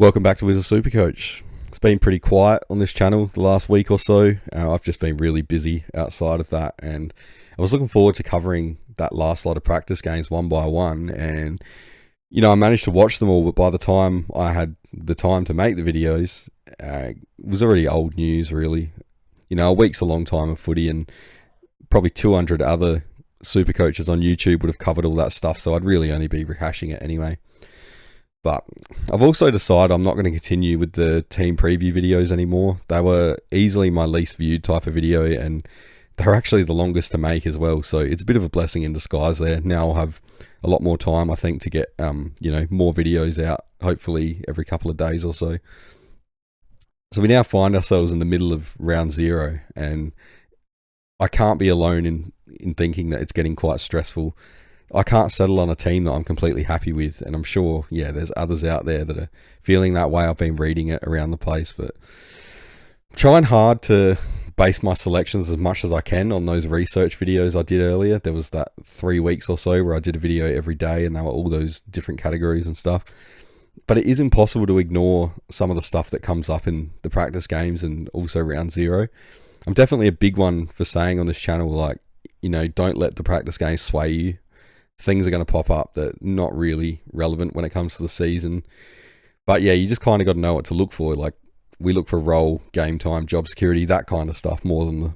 Welcome back to Supercoach. It's been pretty quiet on this channel the last week or so. I've just been really busy outside of that, and I was looking forward to covering that last lot of practice games one by one. And I managed to watch them all, but by the time I had the time to make the videos, it was already old news, really. A week's a long time of footy, and probably 200 other super coaches on YouTube would have covered all that stuff, so I'd really only be rehashing it anyway. But I've also decided I'm not going to continue with the team preview videos anymore. They were easily my least viewed type of video, and they're actually the longest to make as well. So it's a bit of a blessing in disguise there. Now I'll have a lot more time, I think, to get more videos out, hopefully every couple of days or so. So we now find ourselves in the middle of round 0, and I can't be alone in thinking that it's getting quite stressful. I can't settle on a team that I'm completely happy with, and I'm sure, there's others out there that are feeling that way. I've been reading it around the place, but I'm trying hard to base my selections as much as I can on those research videos I did earlier. There was that 3 weeks or so where I did a video every day, and they were all those different categories and stuff. But it is impossible to ignore some of the stuff that comes up in the practice games and also round 0. I'm definitely a big one for saying on this channel, don't let the practice games sway you. Things are going to pop up that are not really relevant when it comes to the season. But you just kind of got to know what to look for. Like, we look for role, game time, job security, that kind of stuff more than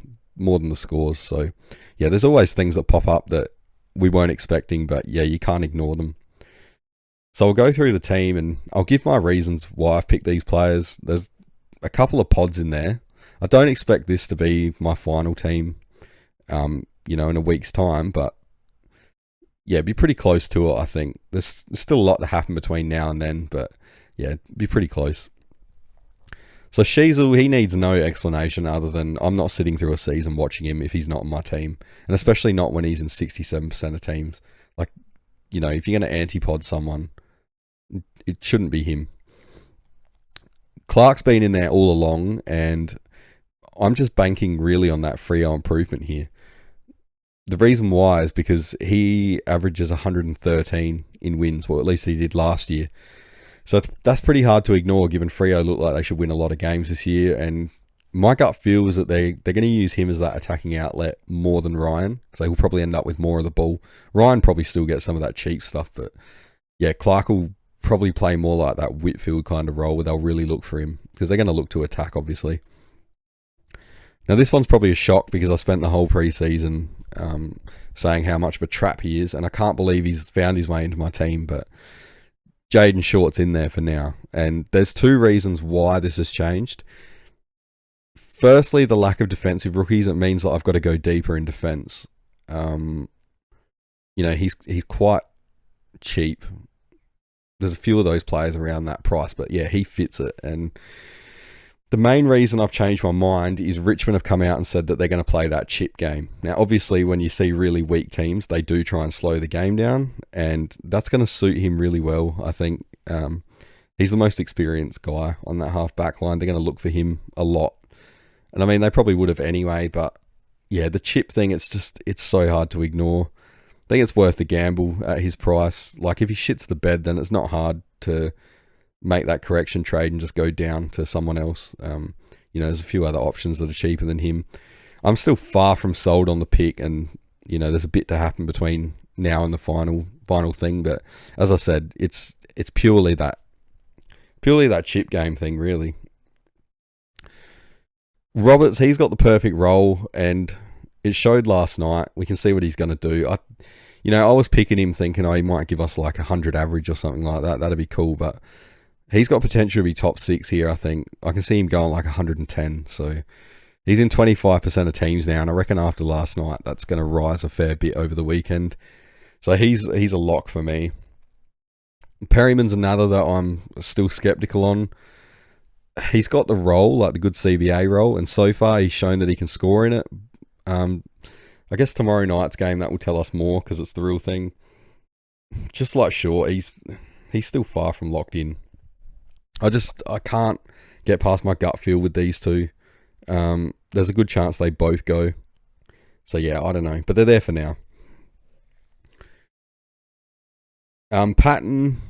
the scores. So there's always things that pop up that we weren't expecting, but you can't ignore them. So I'll go through the team and I'll give my reasons why I've picked these players. There's a couple of pods in there. I don't expect this to be my final team, in a week's time, but be pretty close to it, I think. There's still a lot to happen between now and then, but be pretty close. So Sheasel, he needs no explanation other than I'm not sitting through a season watching him if he's not on my team, and especially not when he's in 67% of teams. If you're going to antipod someone, it shouldn't be him. Clark's been in there all along, and I'm just banking really on that Freo improvement here. The reason why is because he averages 113 in wins, well, at least he did last year. So that's pretty hard to ignore, given Freo look like they should win a lot of games this year. And my gut feel is that they're going to use him as that attacking outlet more than Ryan. So he'll probably end up with more of the ball. Ryan probably still gets some of that cheap stuff, but Clark will probably play more like that Whitfield kind of role where they'll really look for him, because they're going to look to attack, obviously. Now, this one's probably a shock because I spent the whole preseason saying how much of a trap he is, and I can't believe he's found his way into my team, but Jaden Short's in there for now. And there's 2 reasons why this has changed. Firstly, the lack of defensive rookies. It means that I've got to go deeper in defense. He's quite cheap. There's a few of those players around that price, but he fits it. And the main reason I've changed my mind is Richmond have come out and said that they're going to play that chip game. Now, obviously, when you see really weak teams, they do try and slow the game down, and that's going to suit him really well, I think. He's the most experienced guy on that half back line. They're going to look for him a lot. And I mean, they probably would have anyway, but the chip thing, it's so hard to ignore. I think it's worth the gamble at his price. Like, if he shits the bed, then it's not hard to make that correction trade and just go down to someone else. There's a few other options that are cheaper than him. I'm still far from sold on the pick, and there's a bit to happen between now and the final thing. But as I said, it's purely that chip game thing, really. Roberts, he's got the perfect role, and it showed last night. We can see what he's going to do. I was picking him thinking, he might give us like 100 average or something like that. That'd be cool, but he's got potential to be top 6 here, I think. I can see him going like 110. So he's in 25% of teams now, and I reckon after last night, that's going to rise a fair bit over the weekend. So he's a lock for me. Perryman's another that I'm still skeptical on. He's got the role, like the good CBA role, and so far he's shown that he can score in it. I guess tomorrow night's game, that will tell us more, because it's the real thing. Just like Short, he's still far from locked in. I can't get past my gut feel with these 2. There's a good chance they both go. So I don't know, but they're there for now. Patton,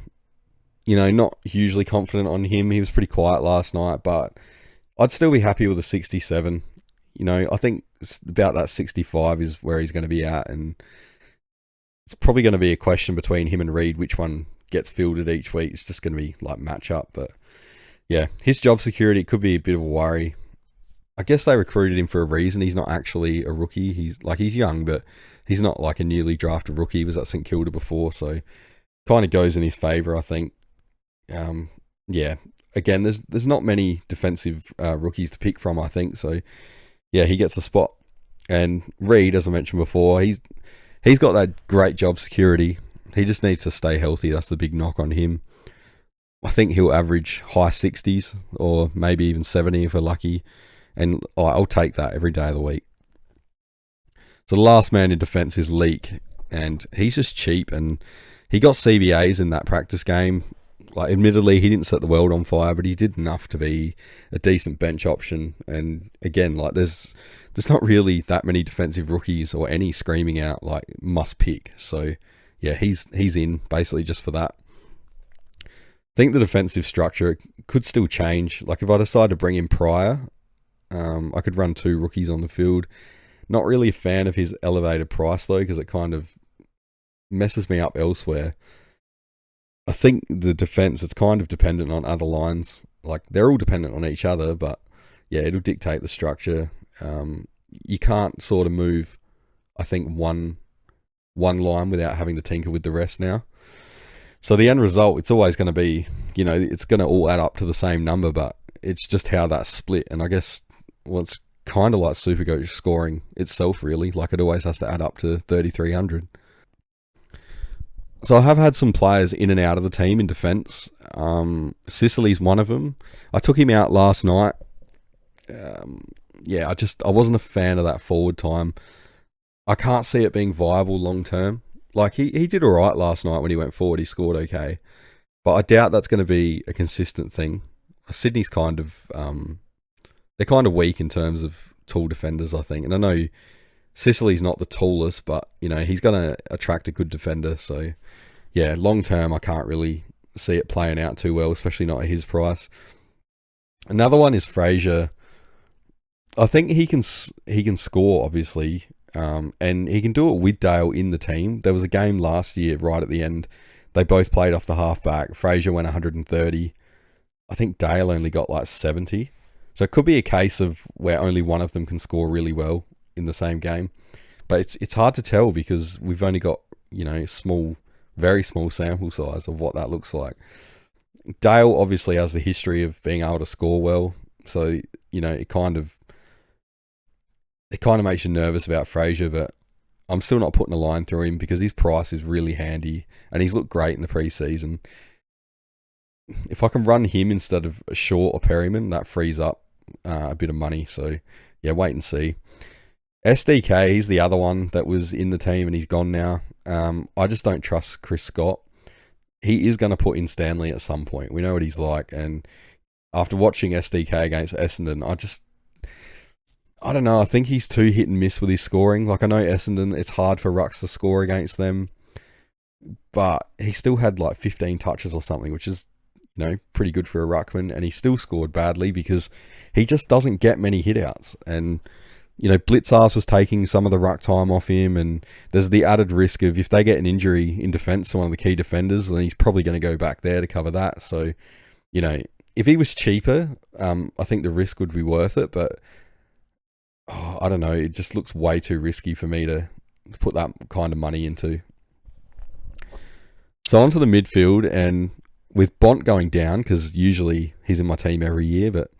not hugely confident on him. He was pretty quiet last night, but I'd still be happy with a 67. I think about that 65 is where he's going to be at, and it's probably going to be a question between him and Reed, which one gets fielded each week. It's just going to be like matchup, but yeah, his job security could be a bit of a worry. I guess they recruited him for a reason. He's not actually a rookie. He's young, but he's not like a newly drafted rookie. He was at St Kilda before, so kind of goes in his favour, I think. Yeah, again, there's not many defensive rookies to pick from, I think. So yeah, he gets a spot. And Reed, as I mentioned before, he's got that great job security. He just needs to stay healthy. That's the big knock on him. I think he'll average high 60s or maybe even 70 if we're lucky. And I'll take that every day of the week. So the last man in defence is Leak. And he's just cheap. And he got CBAs in that practice game. Like, admittedly, he didn't set the world on fire, but he did enough to be a decent bench option. And again, like, there's not really that many defensive rookies or any screaming out like must pick. So yeah, he's in basically just for that. I think the defensive structure could still change. Like, if I decide to bring in Pryor, I could run 2 rookies on the field. Not really a fan of his elevated price though, because it kind of messes me up elsewhere. I think the defense, it's kind of dependent on other lines. Like, they're all dependent on each other, but yeah, it'll dictate the structure. You can't sort of move, I think, one line without having to tinker with the rest now. So the end result, it's always going to be, it's going to all add up to the same number, but it's just how that's split. And I guess, well, it's kind of like Supercoach scoring itself, really. Like, it always has to add up to 3,300. So I have had some players in and out of the team in defence. Sicily's one of them. I took him out last night. Yeah, I wasn't a fan of that forward time. I can't see it being viable long term. Like, he did all right last night when he went forward. He scored okay. But I doubt that's going to be a consistent thing. Sydney's kind of... they're kind of weak in terms of tall defenders, I think. And I know Sicily's not the tallest, but, he's going to attract a good defender. So, yeah, long term, I can't really see it playing out too well, especially not at his price. Another one is Fraser. I think he can score, obviously, and he can do it with Dale in the team. There was a game last year, right at the end. They both played off the halfback. Fraser went 130. I think Dale only got like 70. So it could be a case of where only one of them can score really well in the same game. But it's hard to tell because we've only got, very small sample size of what that looks like. Dale obviously has the history of being able to score well. So, it kind of makes you nervous about Fraser, but I'm still not putting a line through him because his price is really handy and he's looked great in the preseason. If I can run him instead of a Shaw or Perryman, that frees up a bit of money. So, yeah, wait and see. SDK, he's the other one that was in the team and he's gone now. I just don't trust Chris Scott. He is going to put in Stanley at some point. We know what he's like. And after watching SDK against Essendon, I don't know. I think he's too hit and miss with his scoring. Like, I know Essendon, it's hard for Rucks to score against them. But he still had like 15 touches or something, which is, pretty good for a ruckman. And he still scored badly because he just doesn't get many hitouts. And, Blitzar's was taking some of the ruck time off him. And there's the added risk of if they get an injury in defence to one of the key defenders, then he's probably going to go back there to cover that. So, if he was cheaper, I think the risk would be worth it. But I don't know. It just looks way too risky for me to put that kind of money into. So onto the midfield, and with Bont going down, because usually he's in my team every year, but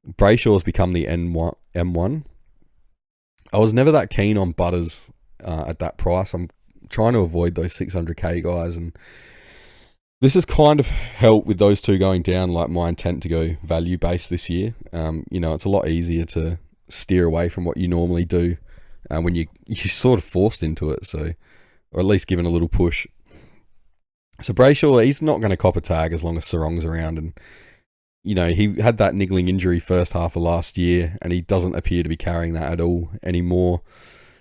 Brayshaw's become the M1. I was never that keen on Butters at that price. I'm trying to avoid those 600k guys, and this has kind of helped with those two going down, like my intent to go value based this year. It's a lot easier to steer away from what you normally do when you're sort of forced into it, so, or at least given a little push. So Brayshaw, he's not going to cop a tag as long as Sarong's around, and he had that niggling injury first half of last year, and he doesn't appear to be carrying that at all anymore.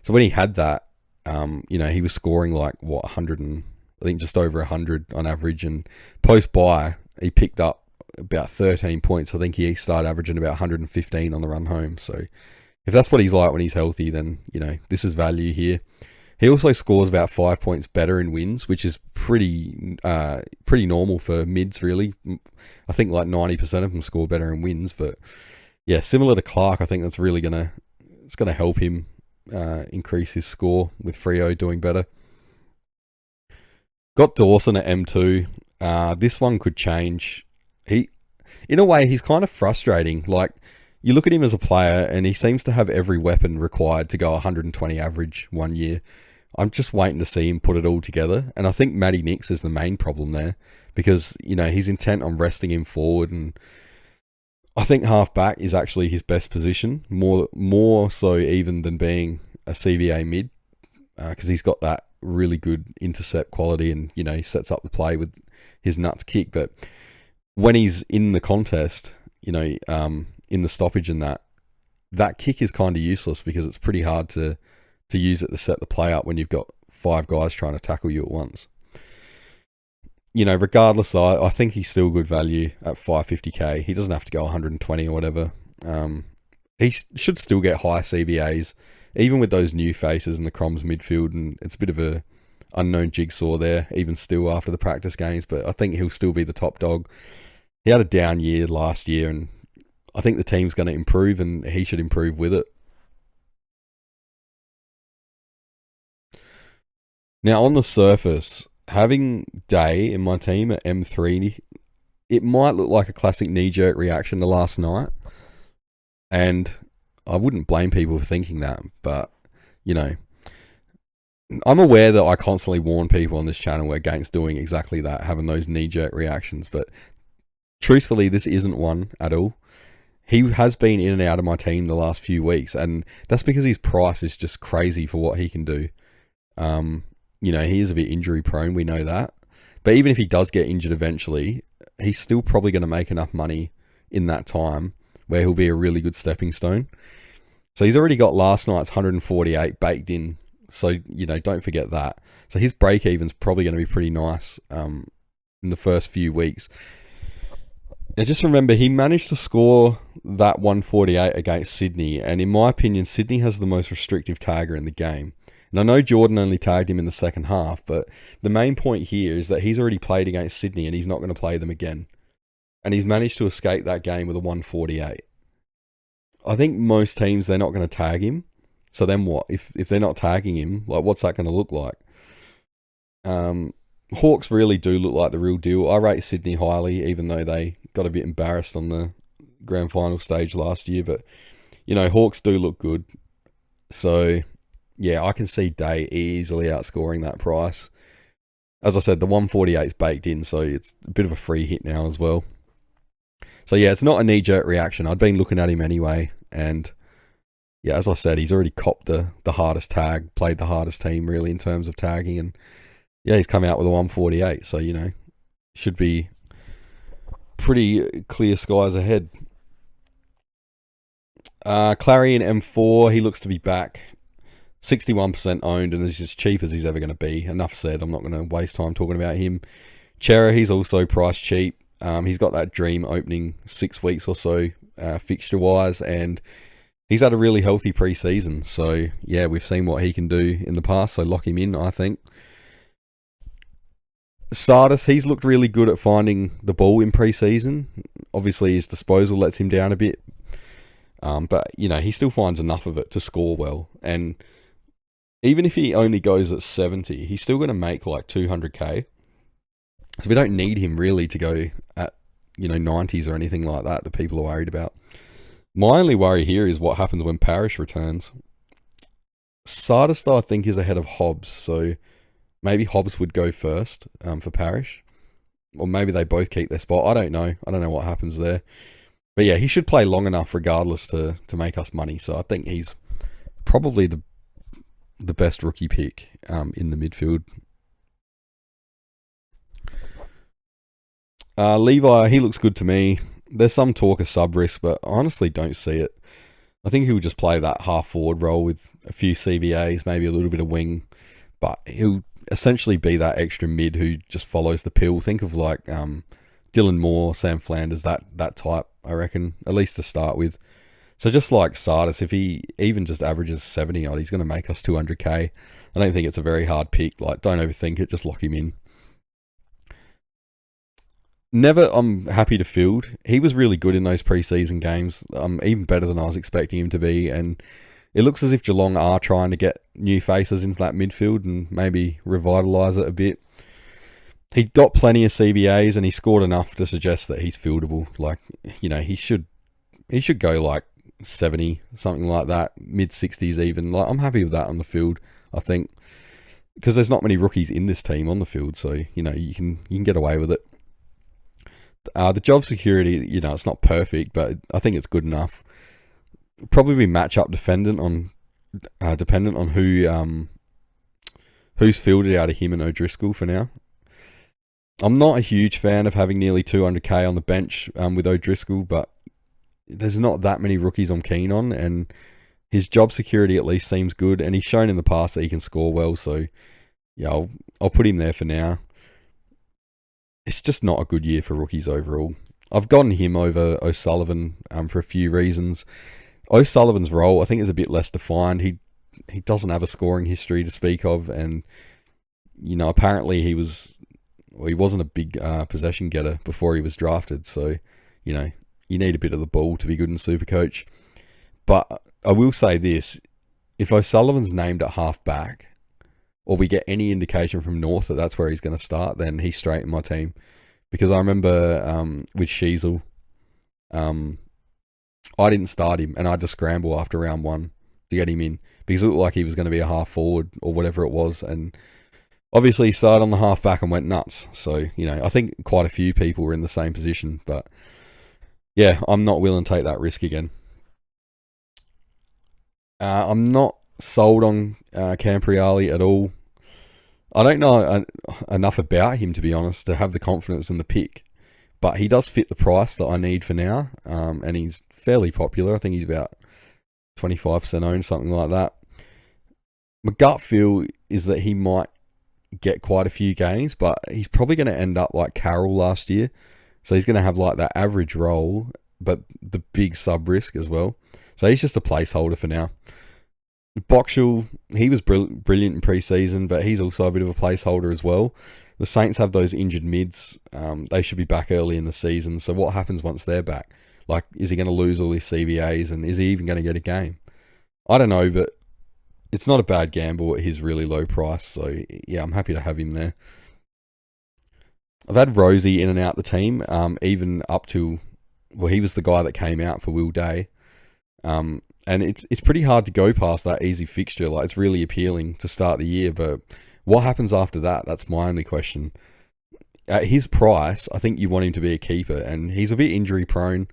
So when he had that, he was scoring like 100 and I think just over 100 on average, and post-bye, he picked up about 13 points. I think he started averaging about 115 on the run home. So if that's what he's like when he's healthy, then, this is value here. He also scores about 5 points better in wins, which is pretty normal for mids, really. I think like 90% of them score better in wins, but yeah, similar to Clark, I think that's really gonna help him increase his score with Freo doing better. Got Dawson at M2. This one could change. In a way, he's kind of frustrating. Like, you look at him as a player, and he seems to have every weapon required to go 120 average 1 year. I'm just waiting to see him put it all together. And I think Matty Nix is the main problem there, because, he's intent on resting him forward, and I think half back is actually his best position, more so even than being a CBA mid, because he's got that really good intercept quality, and he sets up the play with his nuts kick. But when he's in the contest, in the stoppage and that kick is kind of useless, because it's pretty hard to use it to set the play up when you've got 5 guys trying to tackle you at once. Regardless, I think he's still good value at 550k. He doesn't have to go 120 or whatever. He should still get high CBAs, even with those new faces in the Croms midfield, and it's a bit of a unknown jigsaw there, even still after the practice games, but I think he'll still be the top dog. He had a down year last year, and I think the team's going to improve, and he should improve with it. Now, on the surface, having Day in my team at M3, it might look like a classic knee-jerk reaction to last night, and I wouldn't blame people for thinking that, but, I'm aware that I constantly warn people on this channel against doing exactly that, having those knee-jerk reactions, but truthfully, this isn't one at all. He has been in and out of my team the last few weeks, and that's because his price is just crazy for what he can do. He is a bit injury prone, we know that. But even if he does get injured eventually, he's still probably going to make enough money in that time where he'll be a really good stepping stone. So he's already got last night's 148 baked in. So, don't forget that. So his break even's probably going to be pretty nice in the first few weeks. And just remember, he managed to score that 148 against Sydney. And in my opinion, Sydney has the most restrictive tagger in the game. And I know Jordan only tagged him in the second half, but the main point here is that he's already played against Sydney and he's not going to play them again. And he's managed to escape that game with a 148. I think most teams, they're not going to tag him. So then what? If they're not tagging him, like, what's that going to look like? Hawks really do look like the real deal. I rate Sydney highly, even though they got a bit embarrassed on the grand final stage last year. But, Hawks do look good. So, yeah, I can see Day easily outscoring that price. As I said, the 148 is baked in, so it's a bit of a free hit now as well. So, yeah, it's not a knee-jerk reaction. I'd been looking at him anyway, and yeah, as I said, he's already copped the hardest tag, played the hardest team, really, in terms of tagging, and yeah, he's come out with a 148, so, should be pretty clear skies ahead. Clarion M4, he looks to be back. 61% owned, and is as cheap as he's ever going to be. Enough said, I'm not going to waste time talking about him. Chera, he's also price cheap. He's got that dream opening 6 weeks or so, fixture-wise, and he's had a really healthy pre-season. So, yeah, we've seen what he can do in the past, so lock him in, I think. Sardis, he's looked really good at finding the ball in pre-season. Obviously, his disposal lets him down a bit. But, he still finds enough of it to score well. And even if he only goes at 70, he's still going to make like 200k. So we don't need him really to go at, 90s or anything like that people are worried about. My only worry here is what happens when Parrish returns. Sardis, though, I think is ahead of Hobbs, so maybe Hobbs would go first for Parrish. Or maybe they both keep their spot. I don't know. I don't know what happens there. But yeah, he should play long enough regardless to make us money. So I think he's probably the best rookie pick in the midfield. Levi, he looks good to me. There's some talk of sub-risk, but I honestly don't see it. I think he'll just play that half-forward role with a few CBAs, maybe a little bit of wing. But he'll essentially be that extra mid who just follows the pill. Think of like Dylan Moore, Sam Flanders, that type, I reckon, at least to start with. So just like Sardis, if he even just averages 70 odd, he's going to make us 200k. I don't think it's a very hard pick. Like, don't overthink it, just lock him in. Never, I'm happy to field. He was really good in those preseason games, even better than I was expecting him to be. And it looks as if Geelong are trying to get new faces into that midfield and maybe revitalise it a bit. He got plenty of CBAs and he scored enough to suggest that he's fieldable. Like, you know, he should go like 70, something like that, mid 60s even. Like, I'm happy with that on the field, I think, because there's not many rookies in this team on the field, so you know you can get away with it. The job security, you know, it's not perfect, but I think it's good enough. Probably be matchup dependent on who's fielded out of him and O'Driscoll for now. I'm not a huge fan of having nearly 200k on the bench with O'Driscoll, but there's not that many rookies I'm keen on, and his job security at least seems good, and he's shown in the past that he can score well, so yeah, I'll put him there for now. It's just not a good year for rookies overall. I've gotten him over O'Sullivan for a few reasons. O'Sullivan's role, I think, is a bit less defined. He doesn't have a scoring history to speak of, and you know, apparently he wasn't a big possession getter before he was drafted, so you know, you need a bit of the ball to be good in Supercoach. But I will say this, if O'Sullivan's named at half back, or we get any indication from North that that's where he's going to start, then he's straight in my team. Because I remember with Sheasel, I didn't start him, and I had to scramble after round 1 to get him in, because it looked like he was going to be a half forward, or whatever it was, and obviously he started on the half back and went nuts. So, you know, I think quite a few people were in the same position, but yeah, I'm not willing to take that risk again. I'm not sold on Campriali at all. I don't know enough about him, to be honest, to have the confidence in the pick, but he does fit the price that I need for now, and he's fairly popular. I think he's about 25% owned, something like that. My gut feel is that he might get quite a few games, but he's probably going to end up like Carroll last year, so he's going to have like that average role, but the big sub risk as well. So he's just a placeholder for now. Boxall, he was brilliant in pre-season, but he's also a bit of a placeholder as well. The Saints have those injured mids. They should be back early in the season. So what happens once they're back? Like, is he going to lose all his CBAs, and is he even going to get a game? I don't know, but it's not a bad gamble at his really low price. So yeah, I'm happy to have him there. I've had Rosie in and out the team, even up to, well, he was the guy that came out for Will Day. And it's pretty hard to go past that easy fixture. Like, it's really appealing to start the year, but what happens after that? That's my only question. At his price, I think you want him to be a keeper, and he's a bit injury prone.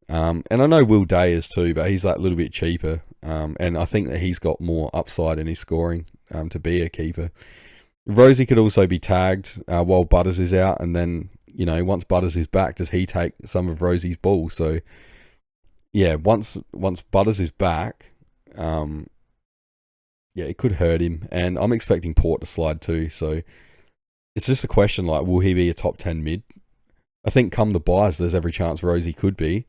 And I know Will Day is too, but he's that little bit cheaper. And I think that he's got more upside in his scoring to be a keeper. Rosie could also be tagged while Butters is out, and then, you know, once Butters is back, does he take some of Rosie's ball? So yeah, once Butters is back, yeah, it could hurt him, and I'm expecting Port to slide too. So it's just a question, like, will he be a top 10 mid? I think come the buys, there's every chance Rosie could be,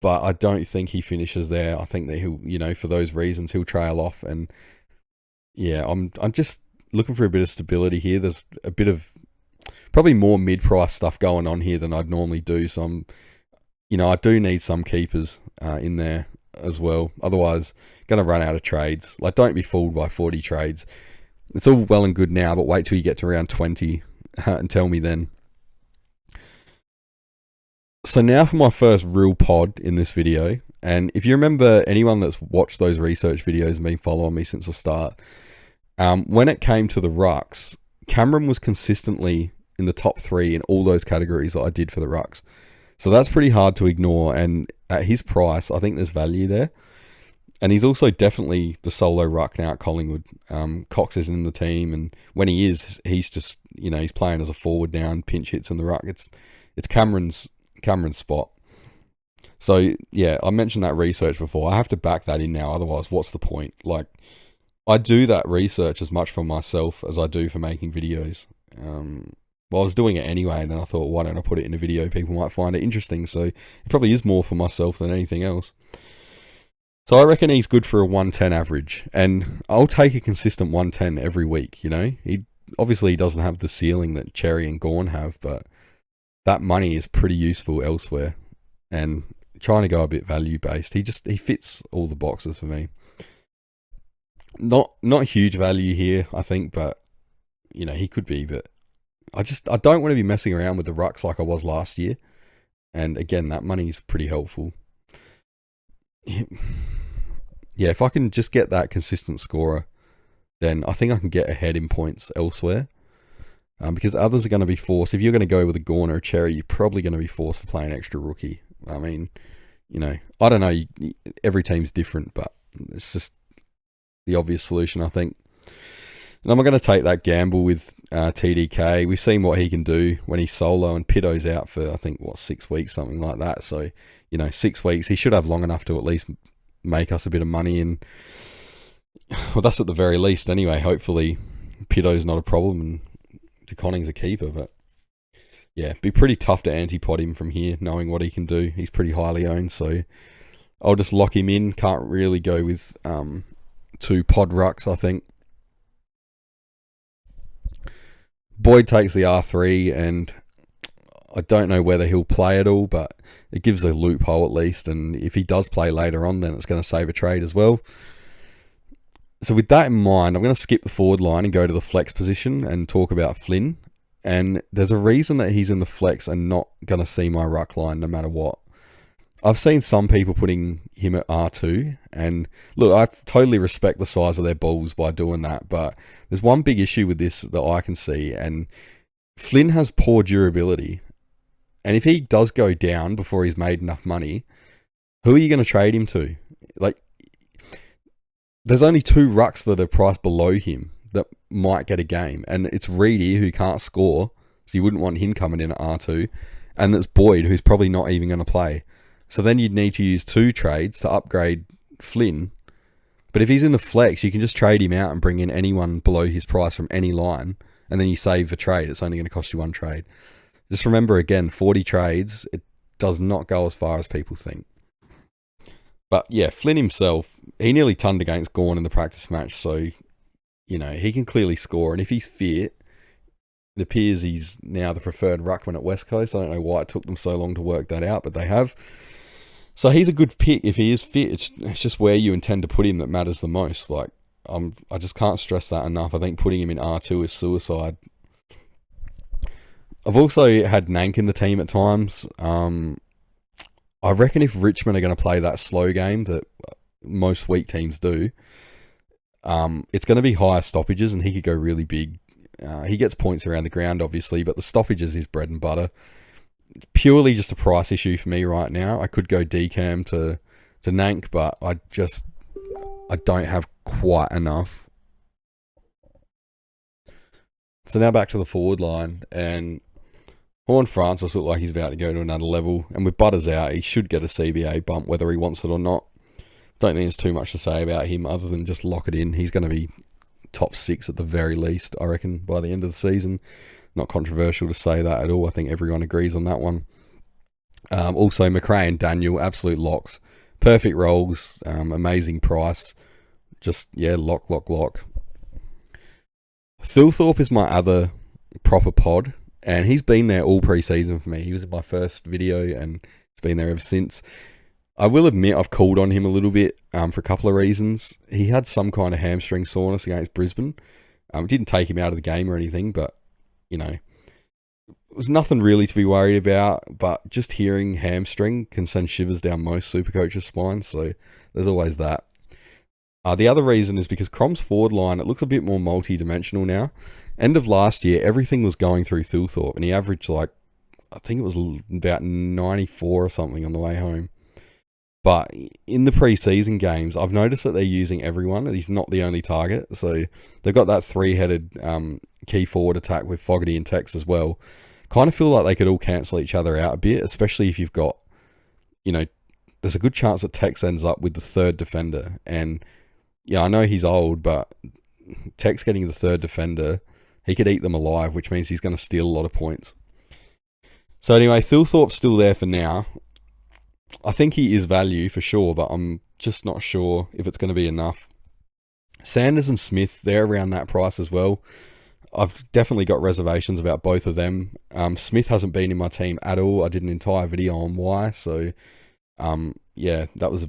but I don't think he finishes there. I think that he'll, you know, for those reasons, he'll trail off, and yeah, I'm just looking for a bit of stability here. There's a bit of probably more mid-price stuff going on here than I'd normally do, so you know, I do need some keepers in there as well. Otherwise, going to run out of trades. Like, don't be fooled by 40 trades. It's all well and good now, but wait till you get to around 20 and tell me then. So now for my first real pod in this video. And if you remember, anyone that's watched those research videos and been following me since the start, when it came to the rucks, Cameron was consistently in the top 3 in all those categories that I did for the rucks. So that's pretty hard to ignore, and at his price, I think there's value there. And he's also definitely the solo ruck now at Collingwood. Cox isn't in the team, and when he is, he's just, you know, he's playing as a forward now and pinch hits in the ruck. It's Cameron's spot. So yeah, I mentioned that research before. I have to back that in now, otherwise what's the point? Like, I do that research as much for myself as I do for making videos. Well, I was doing it anyway, and then I thought, why don't I put it in a video? People might find it interesting. So it probably is more for myself than anything else. So I reckon he's good for a 110 average, and I'll take a consistent 110 every week. You know, he obviously doesn't have the ceiling that Cherry and Gorn have, but that money is pretty useful elsewhere. And trying to go a bit value based, he fits all the boxes for me. Not huge value here, I think, but you know, he could be. But I don't want to be messing around with the rucks like I was last year. And again, that money is pretty helpful. Yeah, if I can just get that consistent scorer, then I think I can get ahead in points elsewhere. Because others are going to be forced. If you're going to go with a Gorn or a Cherry, you're probably going to be forced to play an extra rookie. I mean, you know, I don't know. Every team's different, but it's just the obvious solution, I think. And I'm going to take that gamble with TDK. We've seen what he can do when he's solo, and Pitto's out for, I think, 6 weeks, something like that. So, you know, 6 weeks, he should have long enough to at least make us a bit of money. And, well, that's at the very least anyway. Hopefully, Pitto's not a problem and DeConning's a keeper. But, yeah, it'd be pretty tough to anti-pod him from here, knowing what he can do. He's pretty highly owned, so I'll just lock him in. Can't really go with 2 pod rucks, I think. Boyd takes the R3, and I don't know whether he'll play at all, but it gives a loophole at least. And if he does play later on, then it's going to save a trade as well. So with that in mind, I'm going to skip the forward line and go to the flex position and talk about Flynn. And there's a reason that he's in the flex and not going to see my ruck line no matter what. I've seen some people putting him at R2, and look, I totally respect the size of their balls by doing that, but there's one big issue with this that I can see, and Flynn has poor durability, and if he does go down before he's made enough money, who are you going to trade him to? Like, there's only 2 rucks that are priced below him that might get a game, and it's Reedy, who can't score, so you wouldn't want him coming in at R2, and it's Boyd, who's probably not even going to play. So then you'd need to use 2 trades to upgrade Flynn. But if he's in the flex, you can just trade him out and bring in anyone below his price from any line, and then you save a trade. It's only going to cost you 1 trade. Just remember, again, 40 trades, it does not go as far as people think. But yeah, Flynn himself, he nearly tunned against Gorn in the practice match, so, you know, he can clearly score. And if he's fit, it appears he's now the preferred ruckman at West Coast. I don't know why it took them so long to work that out, but they have. So he's a good pick if he is fit. It's just where you intend to put him that matters the most. Like, I just can't stress that enough. I think putting him in R2 is suicide. I've also had Nank in the team at times. I reckon if Richmond are going to play that slow game that most weak teams do, it's going to be higher stoppages, and he could go really big. He gets points around the ground, obviously, but the stoppages is bread and butter. Purely just a price issue for me right now. I could go decam to Nank, but I don't have quite enough. So now back to the forward line, and Horn Francis look like he's about to go to another level, and with Butters out, he should get a CBA bump whether he wants it or not. Don't think there's too much to say about him other than just lock it in. He's going to be top 6 at the very least, I reckon, by the end of the season. Not controversial to say that at all. I think everyone agrees on that one. Also, McRae and Daniel, absolute locks. Perfect roles, amazing price. Just, yeah, lock. Thilthorpe is my other proper pod, and he's been there all pre-season for me. He was in my first video, and he's been there ever since. I will admit I've called on him a little bit for a couple of reasons. He had some kind of hamstring soreness against Brisbane. Didn't take him out of the game or anything, but you know, it was nothing really to be worried about, but just hearing hamstring can send shivers down most Supercoach's spines, so there's always that. The other reason is because Crom's forward line, it looks a bit more multi-dimensional now. End of last year, everything was going through Thilthorpe, and he averaged like, I think it was about 94 or something on the way home. But in the pre-season games, I've noticed that they're using everyone. He's not the only target. So they've got that 3-headed key forward attack with Fogarty and Tex as well. Kind of feel like they could all cancel each other out a bit, especially if you've got, you know, there's a good chance that Tex ends up with the 3rd defender. And yeah, I know he's old, but Tech's getting the third defender. He could eat them alive, which means he's going to steal a lot of points. So anyway, Thilthorpe's still there for now. I think he is value for sure, but I'm just not sure if it's going to be enough. Sanders and Smith, they're around that price as well. I've definitely got reservations about both of them. Smith hasn't been in my team at all. I did an entire video on why. So, yeah, that was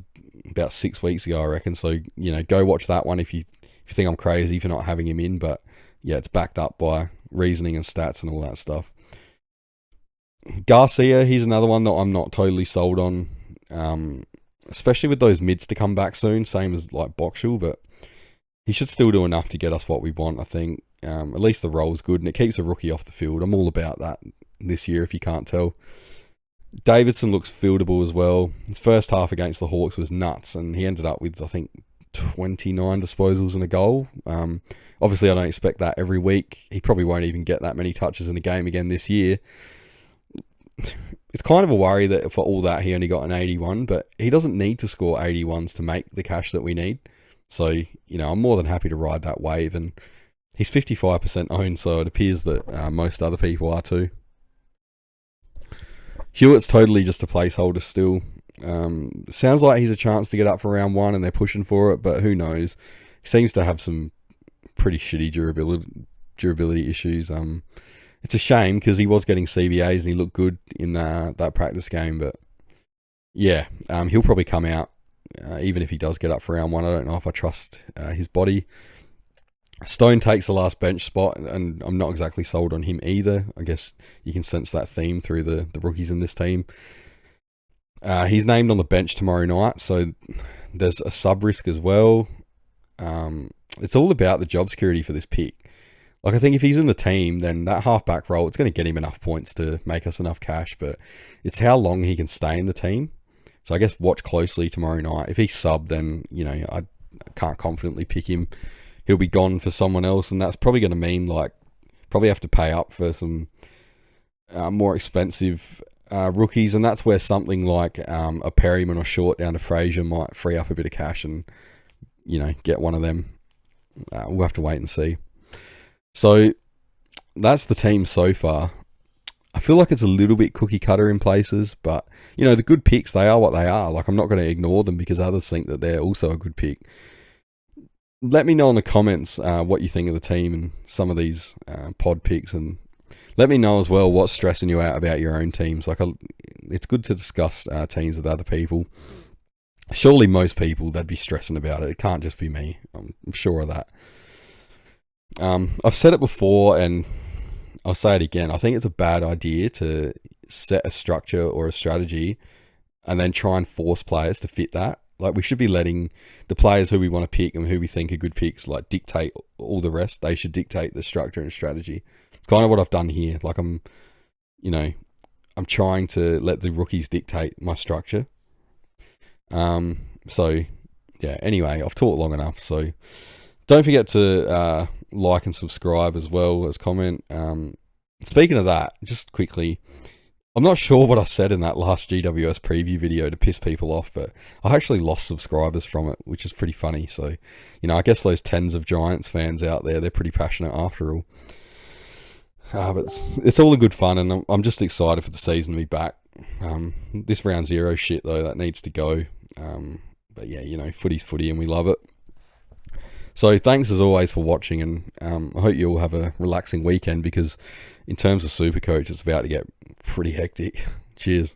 about 6 weeks ago, I reckon. So, go watch that one if you think I'm crazy for not having him in. But, yeah, it's backed up by reasoning and stats and all that stuff. Garcia, he's another one that I'm not totally sold on. Especially with those mids to come back soon. Same as like Boxall, but he should still do enough to get us what we want, I think. At least the role's good, and it keeps a rookie off the field. I'm all about that this year, if you can't tell. Davidson looks fieldable as well. His first half against the Hawks was nuts, and he ended up with, I think, 29 disposals and a goal. Obviously, I don't expect that every week. He probably won't even get that many touches in a game again this year. It's kind of a worry that for all that, he only got an 81, but he doesn't need to score 81s to make the cash that we need. So, I'm more than happy to ride that wave, and he's 55% owned, so it appears that most other people are too. Hewitt's totally just a placeholder still. Sounds like he's a chance to get up for round 1 and they're pushing for it, but who knows. He seems to have some pretty shitty durability issues. It's a shame because he was getting CBAs and he looked good in that practice game, but yeah, he'll probably come out even if he does get up for round 1. I don't know if I trust his body. Stone takes the last bench spot, and I'm not exactly sold on him either. I guess you can sense that theme through the rookies in this team. He's named on the bench tomorrow night, so there's a sub-risk as well. It's all about the job security for this pick. Like, I think if he's in the team, then that half-back role, it's going to get him enough points to make us enough cash, but it's how long he can stay in the team. So I guess watch closely tomorrow night. If he's sub, then, I can't confidently pick him. He'll be gone for someone else, and that's probably going to mean, probably have to pay up for some more expensive rookies, and that's where something like a Perryman or Short down to Fraser might free up a bit of cash and, get one of them. We'll have to wait and see. So that's the team so far. I feel like it's a little bit cookie cutter in places, but the good picks, they are what they are. I'm not going to ignore them because others think that they're also a good pick. Let me know in the comments what you think of the team and some of these pod picks, and let me know as well what's stressing you out about your own teams. It's good to discuss teams with other people. Surely most people, they'd be stressing about it. It can't just be me. I'm sure of that. I've said it before and I'll say it again. I think it's a bad idea to set a structure or a strategy and then try and force players to fit that. We should be letting the players who we want to pick and who we think are good picks, dictate all the rest. They should dictate the structure and strategy. It's kind of what I've done here. I'm trying to let the rookies dictate my structure. So yeah, anyway, I've talked long enough. So don't forget to like and subscribe as well as comment. Speaking of that, just quickly, I'm not sure what I said in that last GWS preview video to piss people off, but I actually lost subscribers from it, which is pretty funny. So, I guess those tens of Giants fans out there, they're pretty passionate after all. But it's all a good fun, and I'm just excited for the season to be back. This round 0 shit, though, that needs to go. But yeah, footy's footy, and we love it. So thanks as always for watching, and I hope you all have a relaxing weekend, because in terms of Supercoach, it's about to get pretty hectic. Cheers.